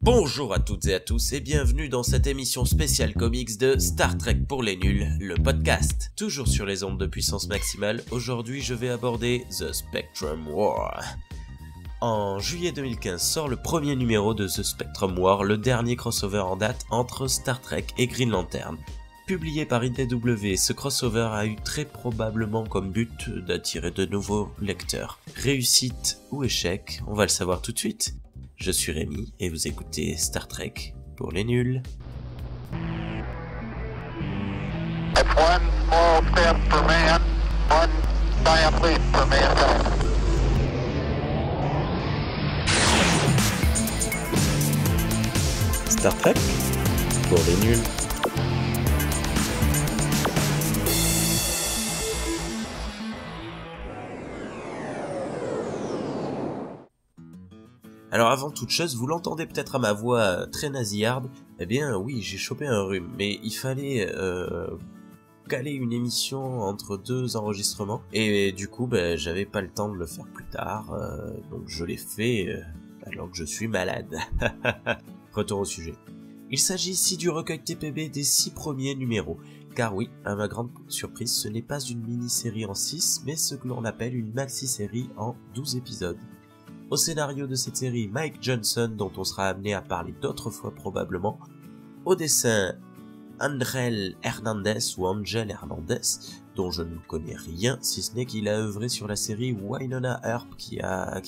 Bonjour à toutes et à tous et bienvenue dans cette émission spéciale comics de Star Trek pour les nuls, le podcast. Toujours sur les ondes de puissance maximale, aujourd'hui je vais aborder The Spectrum War. En juillet 2015 sort le premier numéro de The Spectrum War, le dernier crossover en date entre Star Trek et Green Lantern. Publié par IDW, ce crossover a eu très probablement comme but d'attirer de nouveaux lecteurs. Réussite ou échec, on va le savoir tout de suite. Je suis Rémi et vous écoutez Star Trek pour les nuls. One small step for man, one giant leap for mankind. Star Trek pour les nuls. Alors avant toute chose, vous l'entendez peut-être à ma voix très nasillarde, eh bien oui, j'ai chopé un rhume, mais il fallait caler une émission entre deux enregistrements, et du coup j'avais pas le temps de le faire plus tard, donc je l'ai fait alors que je suis malade. Retour au sujet. Il s'agit ici du recueil TPB des 6 premiers numéros, car oui, à ma grande surprise, ce n'est pas une mini-série en 6, mais ce que l'on appelle une maxi-série en 12 épisodes. Au scénario de cette série, Mike Johnson, dont on sera amené à parler d'autres fois probablement. Au dessin, Angel Hernandez, dont je ne connais rien, si ce n'est qu'il a œuvré sur la série Wynonna Earp, qui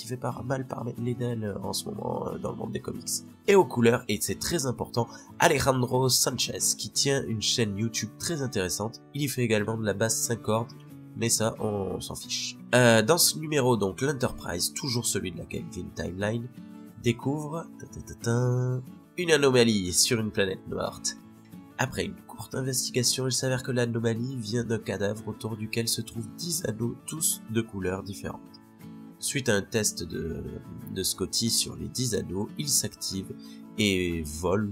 fait pas mal parler d'elle en ce moment dans le monde des comics. Et aux couleurs, et c'est très important, Alejandro Sanchez, qui tient une chaîne YouTube très intéressante. Il y fait également de la basse 5 cordes, mais ça, on s'en fiche. Dans ce numéro, donc, l'Enterprise, toujours celui de la Kelvin Timeline, découvre une anomalie sur une planète morte. Après une courte investigation, il s'avère que l'anomalie vient d'un cadavre autour duquel se trouvent 10 anneaux, tous de couleurs différentes. Suite à un test de Scotty sur les 10 anneaux, il s'active et vole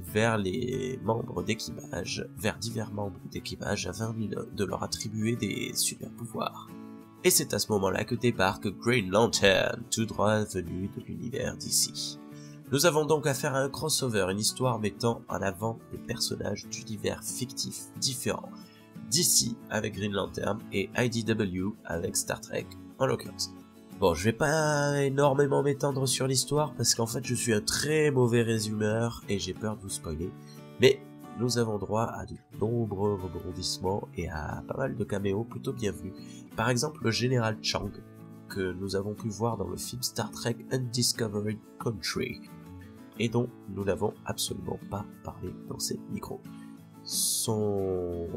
vers les membres d'équipage, vers divers membres d'équipage afin de leur attribuer des super pouvoirs. Et c'est à ce moment-là que débarque Green Lantern, tout droit venu de l'univers d'ici. Nous avons donc affaire à un crossover, une histoire mettant en avant des personnages d'univers fictifs différents, d'ici avec Green Lantern et IDW avec Star Trek en l'occurrence. Bon, je vais pas énormément m'étendre sur l'histoire parce qu'en fait je suis un très mauvais résumeur et j'ai peur de vous spoiler, mais nous avons droit à de nombreux rebondissements et à pas mal de caméos plutôt bienvenus. Par exemple le général Chang, que nous avons pu voir dans le film Star Trek Undiscovered Country, et dont nous n'avons absolument pas parlé dans ces micros. Son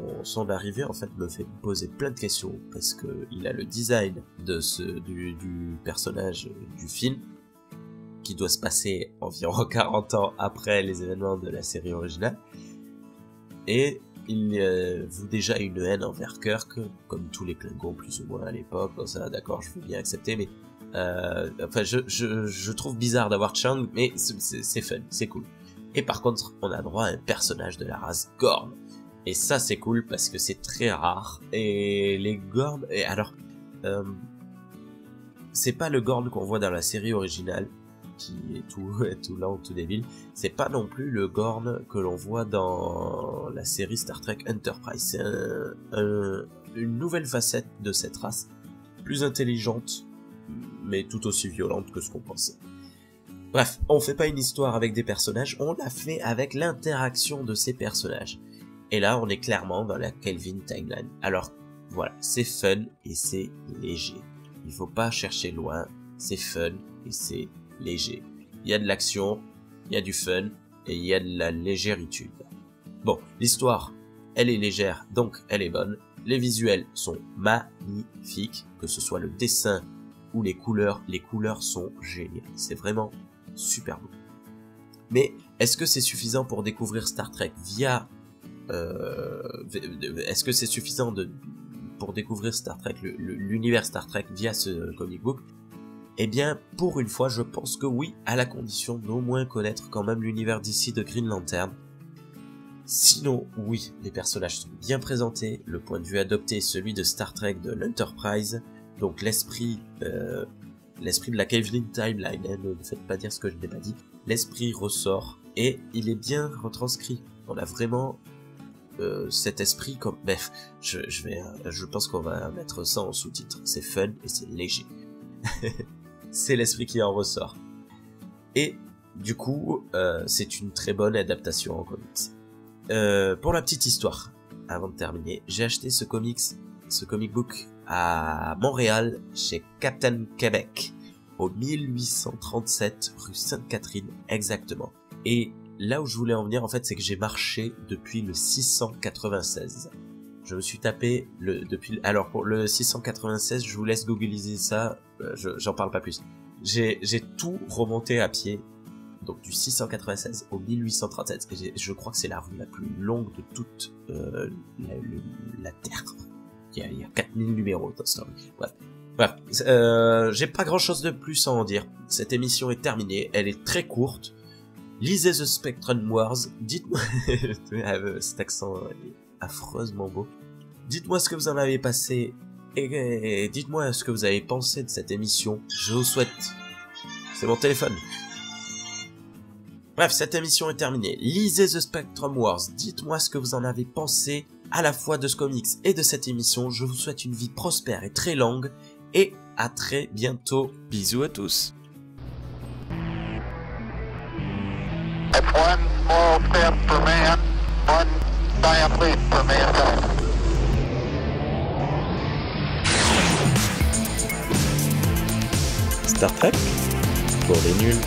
arrivée en fait me fait poser plein de questions parce que il a le design du personnage du film qui doit se passer environ 40 ans après les événements de la série originale, et il voue déjà une haine envers Kirk, comme tous les Klingons plus ou moins à l'époque. Bon, ça d'accord, je peux bien accepter, mais je trouve bizarre d'avoir Chang, mais c'est fun, c'est cool. Et par contre, on a droit à un personnage de la race Gorn. Et ça, c'est cool parce que c'est très rare. Et les Gorn... Et alors... c'est pas le Gorn qu'on voit dans la série originale, qui est tout lent, tout débile. C'est pas non plus le Gorn que l'on voit dans la série Star Trek Enterprise. C'est une nouvelle facette de cette race, plus intelligente, mais tout aussi violente que ce qu'on pensait. Bref, on fait pas une histoire avec des personnages, on la fait avec l'interaction de ces personnages. Et là, on est clairement dans la Kelvin Timeline. Alors, voilà, c'est fun et c'est léger. Il faut pas chercher loin, c'est fun et c'est léger. Il y a de l'action, il y a du fun et il y a de la légéritude. Bon, l'histoire, elle est légère, donc elle est bonne. Les visuels sont magnifiques, que ce soit le dessin ou les couleurs sont géniales. C'est vraiment super beau. Mais est-ce que c'est suffisant pour découvrir Star Trek via pour découvrir Star Trek, l'univers Star Trek via ce comic book? Eh bien, pour une fois, je pense que oui, à la condition d'au moins connaître quand même l'univers d'ici de Green Lantern. Sinon, oui, les personnages sont bien présentés, le point de vue adopté est celui de Star Trek de l'Enterprise, donc l'esprit l'esprit de la Kevin Timeline, hein, ne faites pas dire ce que je n'ai pas dit. L'esprit ressort et il est bien retranscrit. On a vraiment cet esprit comme... Bref, je pense qu'on va mettre ça en sous-titre. C'est fun et c'est léger. C'est l'esprit qui en ressort. Et du coup, c'est une très bonne adaptation en comics. Pour la petite histoire, avant de terminer, j'ai acheté ce comic book à Montréal chez Captain Québec au 1837 rue Sainte-Catherine exactement. Et là où je voulais en venir en fait, c'est que j'ai marché depuis le 696. Je me suis tapé alors pour le 696, je vous laisse googliser ça, j'en parle pas plus. J'ai tout remonté à pied. Donc du 696 au 1837, et je crois que c'est la rue la plus longue de toute la Terre. Il y a 4000 numéros dans cette rue. Bref. J'ai pas grand chose de plus à en dire. Cette émission est terminée, elle est très courte. Lisez The Spectrum Wars, dites-moi... cet accent est affreusement beau. Dites-moi ce que vous en avez passé, et dites-moi ce que vous avez pensé de cette émission. Je vous souhaite... C'est mon téléphone. Bref, cette émission est terminée. Lisez The Spectrum Wars. Dites-moi ce que vous en avez pensé à la fois de ce comics et de cette émission. Je vous souhaite une vie prospère et très longue. Et à très bientôt. Bisous à tous. That's one small step for man, one giant leap for mankind. Star Trek pour les nuls.